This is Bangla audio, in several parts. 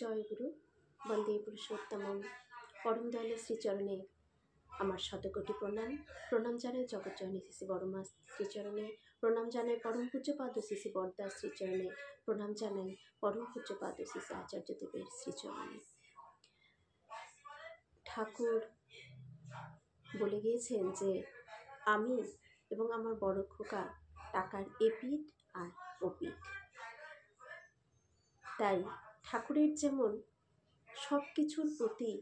জয় গুরু বন্দে পুরুষোত্তমম পরম দয়ালের শ্রীচরণে আমার শতকোটি প্রণাম জানাই জগৎজননী শ্রী বড়মা শ্রীচরণে, প্রণাম জানাই পরম পূজ্যপাদ শ্রী বরদাস শ্রীচরণে, প্রণাম জানাই পরম পূজ্যপাদ শ্রী আচার্যদেবের শ্রীচরণে। ঠাকুর বলে গিয়েছেন যে আমি এবং আমার বড় খোকা টাকার এপিঠ আর ওপিঠ। তাই ঠাকুরের যেমন সব কিছুর প্রতি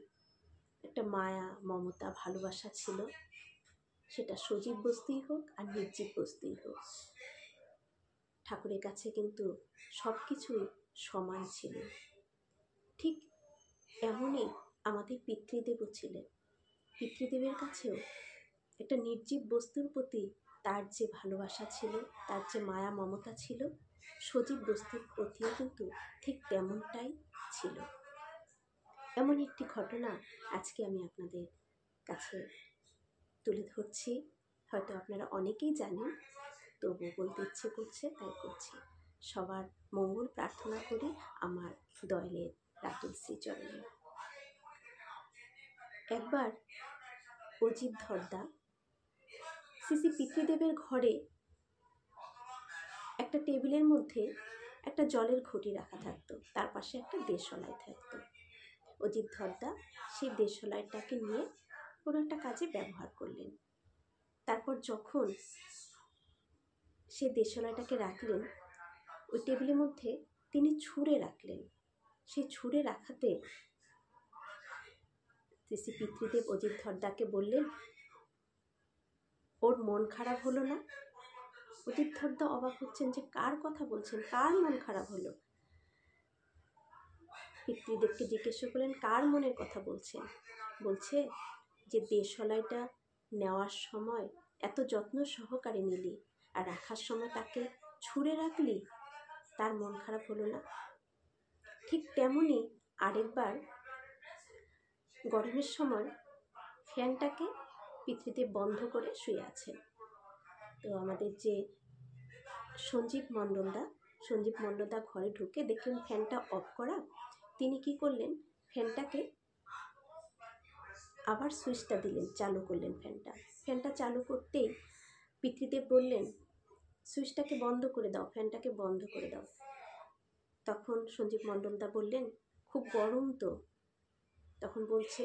একটা মায়া, মমতা, ভালোবাসা ছিল, সেটা সজীব বস্তুই হোক আর নির্জীব বস্তুই হোক, ঠাকুরের কাছে কিন্তু সব কিছুই সমান ছিল। ঠিক এমনই আমাদের পিতৃদেবও ছিলেন। পিতৃদেবের কাছেও একটা নির্জীব বস্তুর প্রতি তার যে ভালোবাসা ছিল, তার যে মায়া মমতা ছিল, সজীব বস্তুর প্রতিও কিন্তু ঠিক তেমনটাই ছিল। এমন একটি ঘটনা আজকে আমি আপনাদের কাছে তুলে ধরছি। হয়তো আপনারা অনেকেই জানেন, তবু বলতে ইচ্ছে করছে তাই করছি। সবার মঙ্গল প্রার্থনা করি আমার দয়ালের রাতুল শ্রীচরণে। একবার অজিত ধরদা শ্রী পিতৃদেবের ঘরে একটা টেবিলের মধ্যে একটা জলের ঘটি রাখা থাকতো, তার পাশে একটা দেশলাই থাকতো। অজিত ধরদা সেই দেশলাইটাকে নিয়ে কোনো একটা কাজে ব্যবহার করলেন। তারপর যখন সে দেশলাইটাকে রাখলেন, ওই টেবিলের মধ্যে তিনি ছুঁড়ে রাখলেন। সেই ছুঁড়ে রাখাতে শ্রী পিতৃদেব অজিত ধরদাকে বললেন, ওর মন খারাপ হলো না? অজিত ধরদা অবাক হচ্ছেন যে কার কথা বলছেন, কার মন খারাপ হলো? পিতৃদেবকে জিজ্ঞেস করলেন, কার মনের কথা বলছেন? বলছে যে দেশলাইটা নেওয়ার সময় এত যত্ন সহকারে নিলি আর রাখার সময় তাকে ছুঁড়ে রাখলি, তার মন খারাপ হলো না? ঠিক তেমনি আরেকবার গরমের সময় ফ্যানটাকে পিতৃদেব বন্ধ করে শুয়ে আছেন। তো আমাদের যে সঞ্জীব মণ্ডলদা ঘরে ঢুকে দেখলেন ফ্যানটা অফ করা। তিনি কি করলেন, ফ্যানটাকে আবার সুইচটা দিলেন, চালু করলেন। ফ্যানটা চালু করতেই পিতৃদেব বললেন, সুইচটাকে বন্ধ করে দাও, ফ্যানটাকে বন্ধ করে দাও। তখন সঞ্জীব মণ্ডলদা বললেন, খুব গরম তো। তখন বলছে,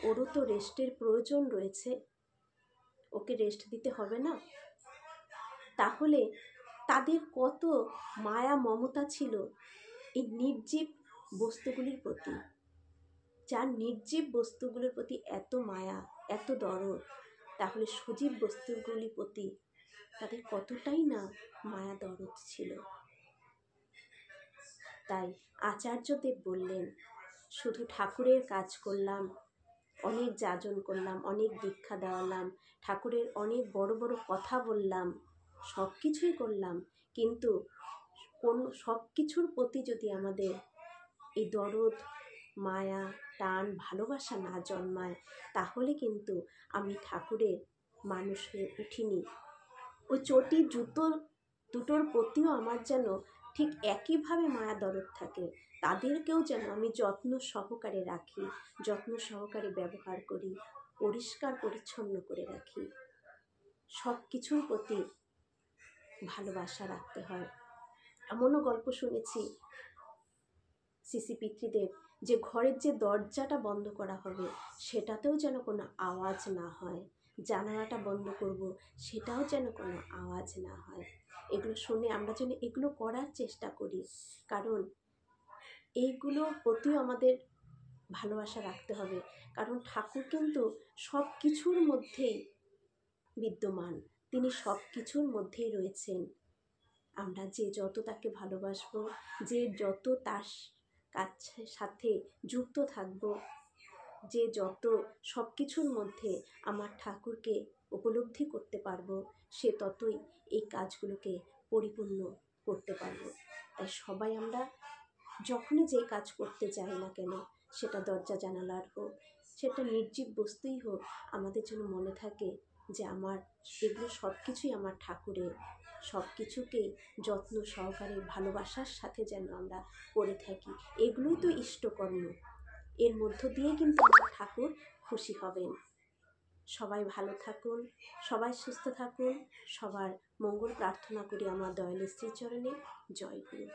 ওরও তো রেস্টের প্রয়োজন রয়েছে, ওকে রেস্ট দিতে হবে না? তাহলে তাদের কত মায়া মমতা ছিল এই নির্জীব বস্তুগুলির প্রতি। যার নির্জীব বস্তুগুলোর প্রতি এত মায়া, এত দরদ, তাহলে সজীব বস্তুগুলির প্রতি তাদের কতটাই না মায়া দরদ ছিল। তাই আচার্যদেব বললেন, শুধু ঠাকুরের কাজ করলাম, অনেক যাজন করলাম, অনেক দীক্ষা দেওয়ালাম, ঠাকুরের অনেক বড় বড় কথা বললাম, সব কিছুই করলাম, কিন্তু সব কিছুর প্রতি যদি আমাদের এই দরদ, মায়া, টান, ভালোবাসা না জন্মায়, তাহলে কিন্তু আমি ঠাকুরের মানুষ হয়ে উঠিনি। ওই চটি দুটোর প্রতিও আমার যেন ঠিক একইভাবে মায়া দরদ থাকে, তাদেরকেও যেন আমি যত্ন সহকারে রাখি, যত্ন সহকারে ব্যবহার করি, পরিষ্কার পরিচ্ছন্ন করে রাখি। সব কিছুর প্রতি ভালোবাসা রাখতে হয়। এমনও গল্প শুনেছি শ্রী পিতৃদেব যে ঘরের যে দরজাটা বন্ধ করা হবে সেটাতেও যেন কোনো আওয়াজ না হয়, জানালাটা বন্ধ করব সেটাও যেন কোনো আওয়াজ না হয়। এগুলো শুনে আমরা যেন এগুলো করার চেষ্টা করি, কারণ এইগুলোর প্রতিও আমাদের ভালোবাসা রাখতে হবে। কারণ ঠাকুর কিন্তু সব কিছুর মধ্যেই বিদ্যমান, তিনি সব কিছুর মধ্যেই রয়েছেন। আমরা যে যত তাকে ভালোবাসবো, যে যত তার কাছে সাথে যুক্ত থাকব, যে যত সব কিছুর মধ্যে আমার ঠাকুরকে উপলব্ধি করতে পারবো, সে ততই এই কাজগুলোকে পরিপূর্ণ করতে পারবো। তাই সবাই আমরা যখনই যে কাজ করতে যাই না কেন, সেটা দরজা জানালার হোক, সেটা নির্জীব বস্তুই হোক, আমাদের জন্য মনে থাকে যে আমার এগুলো সব কিছুই আমার ঠাকুরের, সব কিছুকেই যত্ন সহকারে ভালোবাসার সাথে যেন আমরা করে থাকি। এগুলোই তো ইষ্টকর্ম। এর মধ্য দিয়ে কিন্তু আমার ঠাকুর খুশি হবেন। সবাই ভালো থাকুন, সবাই সুস্থ থাকুন, সবার মঙ্গল প্রার্থনা করি আমার দয়ালু শ্রীচরণে। জয় গুরু।